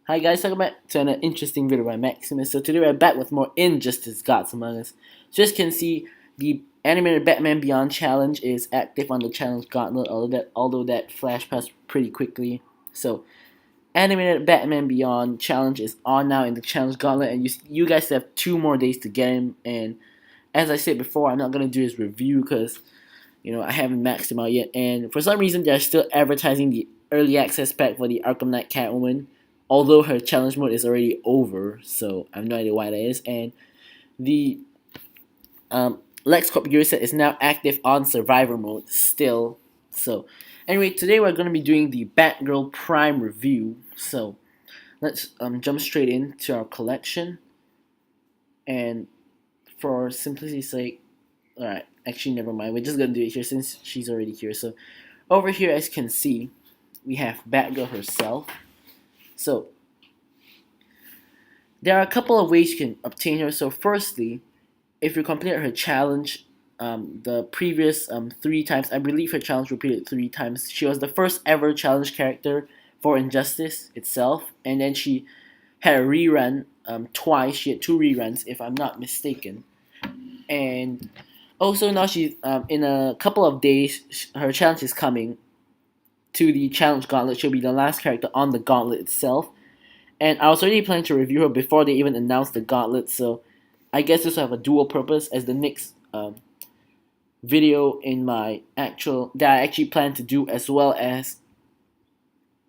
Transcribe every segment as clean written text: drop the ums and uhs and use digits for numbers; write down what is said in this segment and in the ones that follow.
Hi guys, welcome back to an interesting video by Maximus. So today we're back with more Injustice Gods Among Us. So as you can see, the animated Batman Beyond challenge is active on the challenge gauntlet, although that flash passed pretty quickly. So animated Batman Beyond challenge is on now in the challenge gauntlet, and you guys have 2 more days to get him. And as I said before, I'm not gonna do his review because I haven't maxed him out yet. And for some reason, they're still advertising the early access pack for the Arkham Knight Catwoman, although her challenge mode is already over. So I have no idea why that is. And the Lex Corp Gear set is now active on Survivor mode still. So anyway, today we're going to be doing the Batgirl Prime review. So let's jump straight into our collection. And for simplicity's sake, alright, actually never mind. We're just going to do it here since she's already here. So over here, as you can see, we have Batgirl herself. So there are a couple of ways you can obtain her. So firstly, if you complete her challenge, the previous 3 times, I believe her challenge repeated 3 times. She was the first ever challenge character for Injustice itself, and then she had a rerun twice. She had 2 reruns, if I'm not mistaken. And also now she's in a couple of days, her challenge is coming to the challenge gauntlet. She'll be the last character on the gauntlet itself. And I was already planning to review her before they even announced the gauntlet, so I guess this will have a dual purpose as the next video in my that I actually plan to do, as well as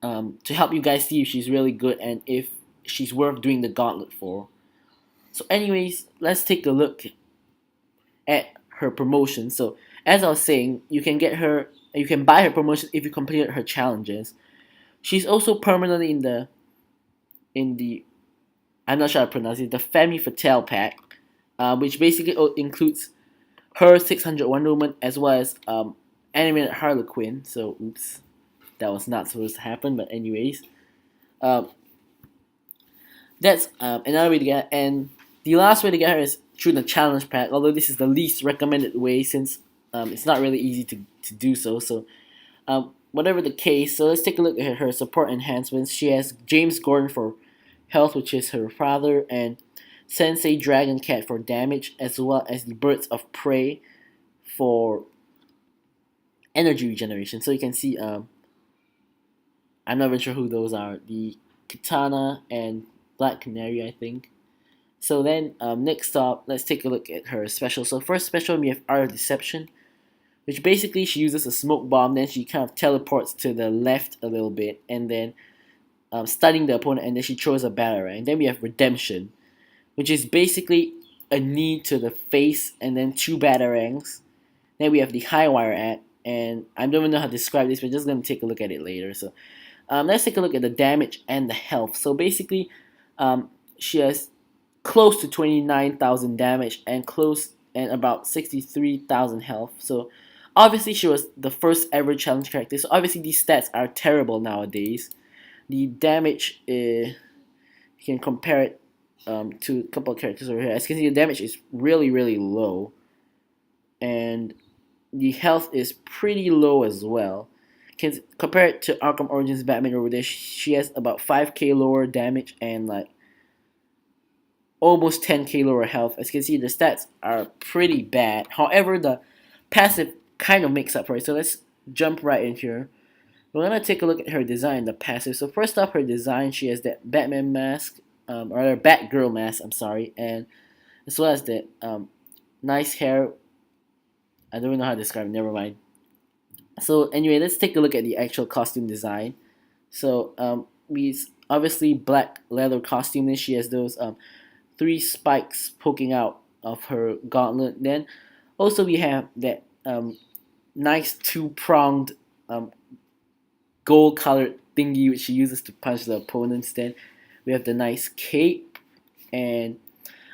to help you guys see if she's really good and if she's worth doing the gauntlet for. So anyways, let's take a look at her promotion. So as I was saying, you can buy her promotion if you completed her challenges. She's also permanently in the I'm not sure how to pronounce it, the Femme Fatale pack, which basically includes her 600 Wonder Woman as well as animated Harley Quinn. So oops, that was not supposed to happen, but anyways, um, that's another way to get her. And the last way to get her is through the challenge pack, although this is the least recommended way since it's not really easy to do so. So whatever the case, so let's take a look at her support enhancements. She has James Gordan for health, which is her father, and Sensei Dragon Cat for damage, as well as the Birds of Prey for energy regeneration. So you can see, I'm not even sure who those are. The Katana and Black Canary, I think. So then, next up, let's take a look at her special. So first special, we have Art of Deception, which basically she uses a smoke bomb, then she kind of teleports to the left a little bit, and then stunning the opponent, and then she throws a batarang. Then we have Redemption, which is basically a knee to the face and then 2 batarangs. Then we have the High Wire Act, and I don't even know how to describe this, we're just going to take a look at it later. So let's take a look at the damage and the health. So basically, she has close to 29,000 damage and about 63,000 health. So obviously she was the first ever challenge character, so obviously these stats are terrible nowadays. The damage, you can compare it to a couple of characters over here. As you can see, the damage is really, really low. And the health is pretty low as well. Can compare it to Arkham Origins Batman over there. She has about 5k lower damage and like almost 10k lower health. As you can see, the stats are pretty bad. However, the passive kind of makes up for it. So let's jump right in here. We're going to take a look at her design, the passive. So first off, her design, she has that Batman mask, or her Batgirl mask, I'm sorry, and as well as that nice hair. I don't know how to describe it, never mind. So anyway, let's take a look at the actual costume design. So we obviously black leather costume, and she has those 3 spikes poking out of her gauntlet. Then also we have that nice 2-pronged gold colored thingy which she uses to punch the opponents. Then we have the nice cape, and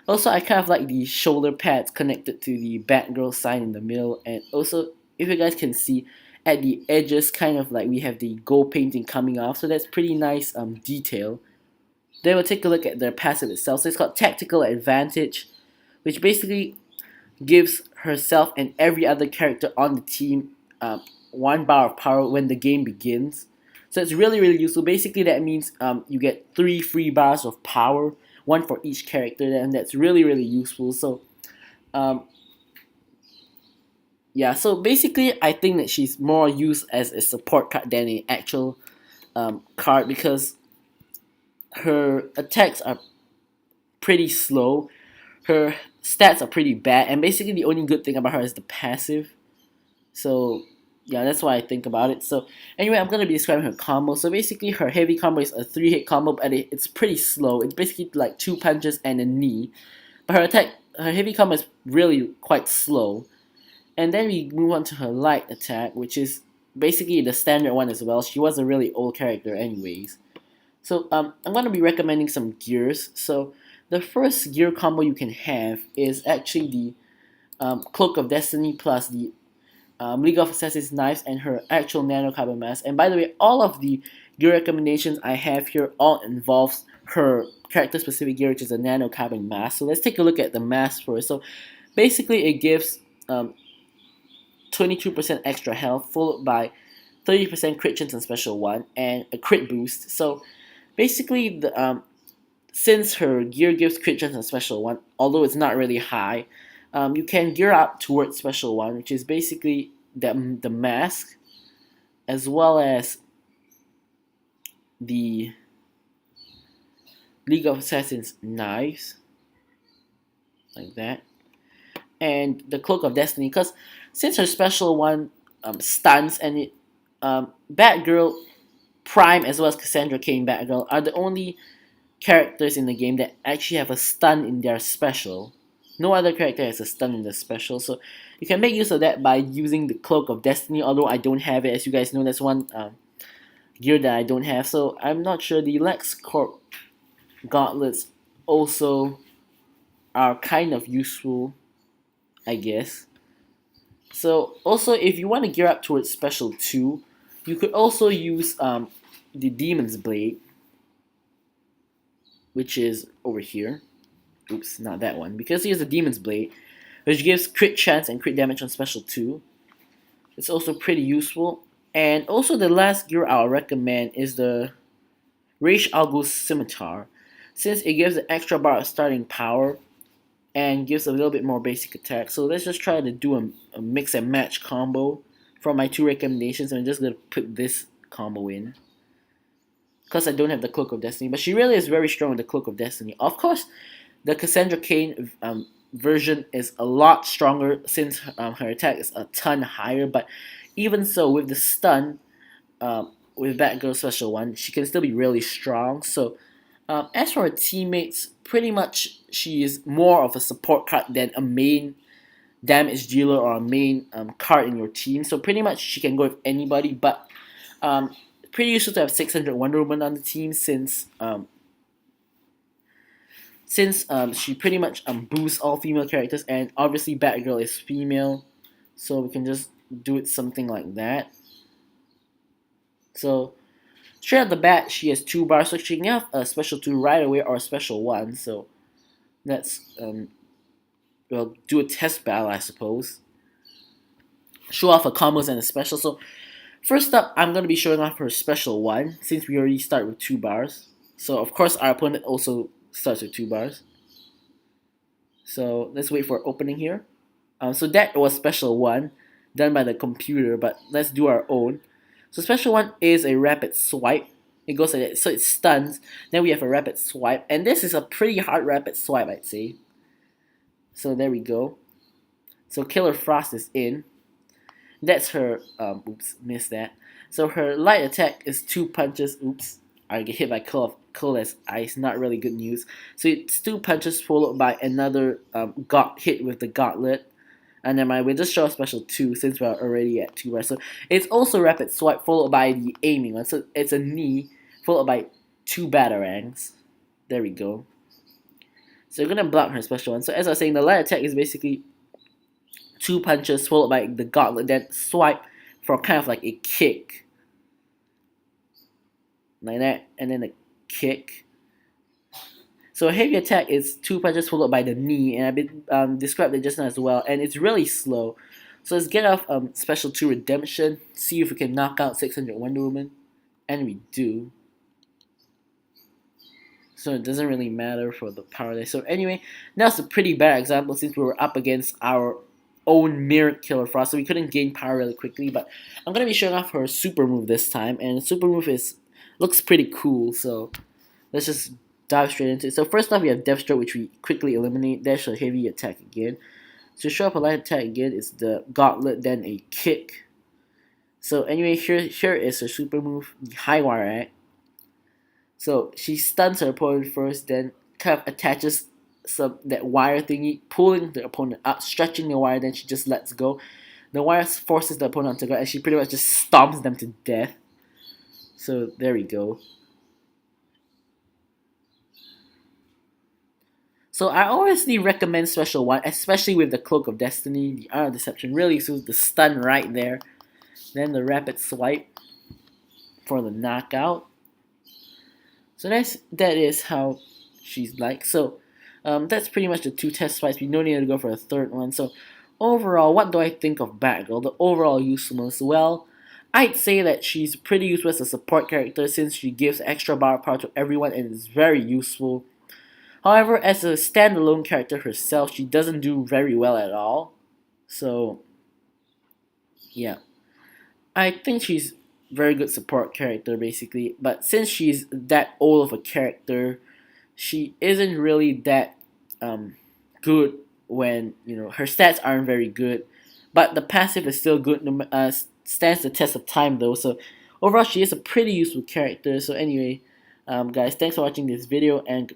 also I kind of like the shoulder pads connected to the Batgirl sign in the middle. And also, if you guys can see, at the edges kind of like we have the gold painting coming off, so that's pretty nice detail. Then we'll take a look at their passive itself. So it's called Tactical Advantage, which basically gives herself and every other character on the team 1 bar of power when the game begins. So it's really useful. Basically, that means you get 3 free bars of power, one for each character, and that's really useful. So um, yeah, so basically, I think that she's more used as a support card than an actual card because her attacks are pretty slow, her stats are pretty bad, and basically the only good thing about her is the passive. So yeah, that's what I think about it. So anyway, I'm gonna be describing her combo. So basically, her heavy combo is a 3-hit combo, but it's pretty slow. It's basically like 2 punches and a knee. But her heavy combo is really quite slow. And then we move on to her light attack, which is basically the standard one as well. She was a really old character anyways. So I'm going to be recommending some gears. So the first gear combo you can have is actually the Cloak of Destiny plus the League of Assassins knives and her actual nanocarbon mask. And by the way, all of the gear recommendations I have here all involves her character specific gear, which is a nanocarbon mask. So let's take a look at the mask first. So basically it gives 22% extra health, followed by 30% crit chance and special 1, and a crit boost. So basically, since her gear gives crit chance and special 1, although it's not really high, you can gear up towards special 1, which is basically the mask, as well as the League of Assassins knives, like that, and the Cloak of Destiny, because since her special 1 stuns, and Batgirl, Prime, as well as Cassandra Cain Batgirl are the only characters in the game that actually have a stun in their special. No other character has a stun in their special, so you can make use of that by using the Cloak of Destiny, although I don't have it. As you guys know, that's one gear that I don't have, so I'm not sure. The LexCorp gauntlets also are kind of useful, I guess. So also, if you want to gear up towards special 2, you could also use the Demon's Blade, which is over here. Oops, not that one, because here's the Demon's Blade, which gives crit chance and crit damage on special 2. It's also pretty useful. And also the last gear I'll recommend is the Raish Algo's Scimitar, since it gives an extra bar of starting power and gives a little bit more basic attack. So let's just try to do a mix and match combo from my 2 recommendations, and I'm just going to put this combo in, because I don't have the Cloak of Destiny, but she really is very strong with the Cloak of Destiny. Of course, the Cassandra Cain version is a lot stronger since her attack is a ton higher, but even so, with the stun, with Batgirl Special 1, she can still be really strong. So as for her teammates, pretty much she is more of a support card than a main damage dealer or a main card in your team. So pretty much she can go with anybody, but pretty useful to have 600 Wonder Woman on the team, since she pretty much boosts all female characters, and obviously Batgirl is female, so we can just do it something like that. So straight off the bat, she has 2 bars, so she can have a special 2 right away or a special 1. So let's well, do a test battle, I suppose. Show off her combos and a special. So first up, I'm going to be showing off her special 1, since we already start with 2 bars. So of course our opponent also starts with 2 bars. So let's wait for opening here. So that was special 1, done by the computer, but let's do our own. So special 1 is a rapid swipe. It goes like that, so it stuns. Then we have a rapid swipe, and this is a pretty hard rapid swipe, I'd say. So there we go. So Killer Frost is in. That's her, oops, missed that. So her light attack is 2 punches, oops. I get hit by cold as ice, not really good news. So it's 2 punches followed by another hit with the gauntlet. And then we'll just show a special 2 since we're already at 2 bars. So it's also rapid swipe followed by the aiming one. So it's a knee followed by 2 batarangs. There we go. So we're gonna block her special 1. So as I was saying, the light attack is basically 2 punches followed by the gauntlet, then swipe for kind of like a kick. Like that, and then a kick. So a heavy attack is 2 punches followed by the knee, and I've been described it just now as well, and it's really slow. So let's get off special 2 redemption, see if we can knock out 600 Wonder Woman. and we do. So it doesn't really matter for the power there. So anyway, that's a pretty bad example since we were up against our own mirror killer frost, so we couldn't gain power really quickly. But I'm gonna be showing off her super move this time, and the super move is looks pretty cool. So let's just dive straight into it. So first off, we have Deathstroke, which we quickly eliminate. Dash a heavy attack again. To show up a light attack again, it's the Gauntlet, then a kick. So anyway, here is her super move, the High Wire Act. So she stuns her opponent first, then kind of attaches that wire thingy, pulling the opponent up, stretching the wire, then she just lets go. The wire forces the opponent to go, and she pretty much just stomps them to death. So there we go. So I honestly recommend Special 1, especially with the Cloak of Destiny. The Art of Deception really suits the stun right there. Then the Rapid Swipe for the knockout. So that is how she's like. So that's pretty much the 2 test fights. We don't need to go for a third one. So overall, what do I think of Batgirl? The overall usefulness? Well, I'd say that she's pretty useful as a support character since she gives extra bar power to everyone and is very useful. However, as a standalone character herself, she doesn't do very well at all. So, yeah. I think she's very good support character basically, but since she's that old of a character, she isn't really that good when her stats aren't very good, but the passive is still good. Stands the test of time though. So overall, she is a pretty useful character. So anyway, guys, thanks for watching this video and